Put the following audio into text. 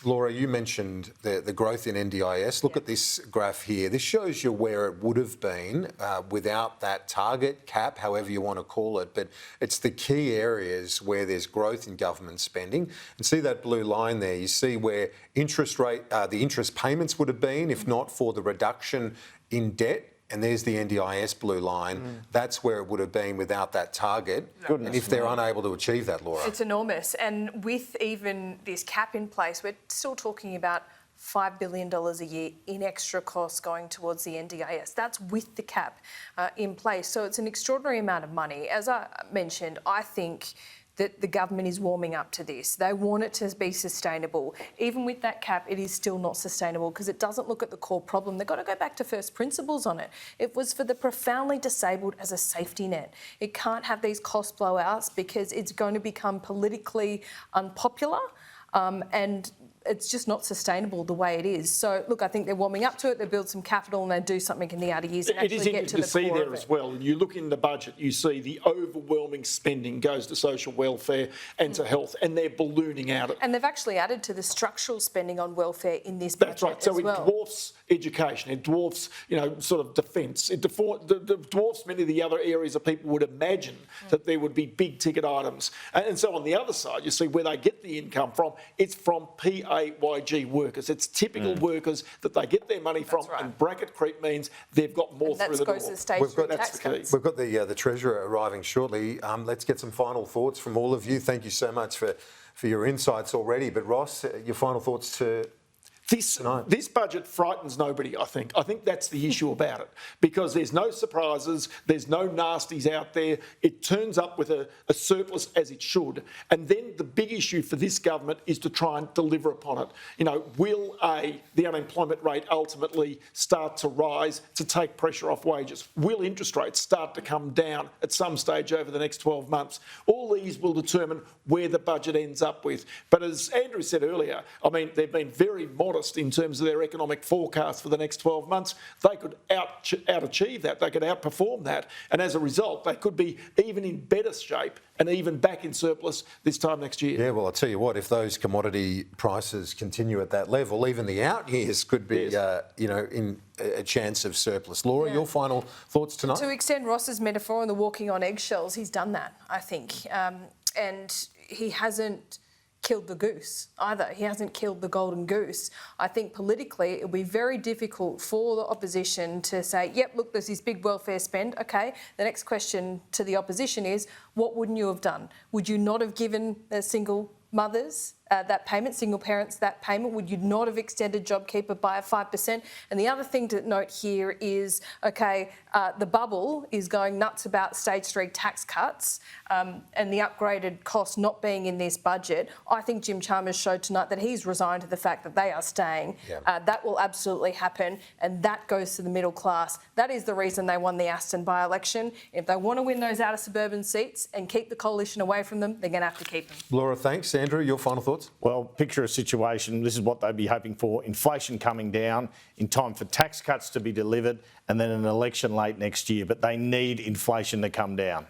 Laura, you mentioned the growth in NDIS. Look at this graph here. This shows you where it would have been without that target cap, however you want to call it. But it's the key areas where there's growth in government spending. And see that blue line there? You see where the interest payments would have been if not for the reduction in debt. And there's the NDIS blue line. That's where it would have been without that target. And if they're unable to achieve that, Laura. It's enormous. And with even this cap in place, we're still talking about $5 billion a year in extra costs going towards the NDIS. That's with the cap in place. So it's an extraordinary amount of money. As I mentioned, I think that the government is warming up to this. They want it to be sustainable. Even with that cap, it is still not sustainable because it doesn't look at the core problem. They've got to go back to first principles on it. It was for the profoundly disabled as a safety net. It can't have these cost blowouts because it's going to become politically unpopular and it's just not sustainable the way it is. So, look, I think they're warming up to it. They build some capital and they do something in the outer years and actually get to the core of it. It is interesting to see there as well. You look in the budget, you see the overwhelming spending goes to social welfare and to health, and they're ballooning out. And they've actually added to the structural spending on welfare in this budget. That's right. So it dwarfs education. It dwarfs, sort of defence. It dwarfs many of the other areas that people would imagine that there would be big ticket items. And so on the other side, you see where they get the income from. It's from PAYG workers. It's typical workers that they get their money from, and bracket creep means they've got more through the door. We've got the Treasurer arriving shortly. Let's get some final thoughts from all of you. Thank you so much for your insights already. But Ross, your final thoughts to This budget frightens nobody, I think. I think that's the issue about it, because there's no surprises, there's no nasties out there. It turns up with a surplus as it should. And then the big issue for this government is to try and deliver upon it. Will the unemployment rate ultimately start to rise to take pressure off wages? Will interest rates start to come down at some stage over the next 12 months? All these will determine where the budget ends up with. But as Andrew said earlier, they've been very modest in terms of their economic forecast for the next 12 months. They could out-achieve that. They could outperform that. And as a result, they could be even in better shape and even back in surplus this time next year. Yeah, well, I'll tell you what, if those commodity prices continue at that level, even the out years could be, in a chance of surplus. Laura, your final thoughts tonight? To extend Ross's metaphor on the walking on eggshells, he's done that, I think. And he hasn't killed the goose either. He hasn't killed the golden goose. I think politically it'll be very difficult for the opposition to say, yep, look, there's this big welfare spend. Okay, the next question to the opposition is, what wouldn't you have done? Would you not have given the single mothers that payment, single parents that payment? Would you not have extended JobKeeper by 5%? And the other thing to note here is, the bubble is going nuts about stage 3 tax cuts and the upgraded cost not being in this budget. I think Jim Chalmers showed tonight that he's resigned to the fact that they are staying. That will absolutely happen, and that goes to the middle class. That is the reason they won the Aston by-election. If they want to win those outer suburban seats and keep the coalition away from them, they're going to have to keep them. Laura, thanks. Andrew, your final thoughts? Well, picture a situation, this is what they'd be hoping for: inflation coming down in time for tax cuts to be delivered and then an election late next year. But they need inflation to come down.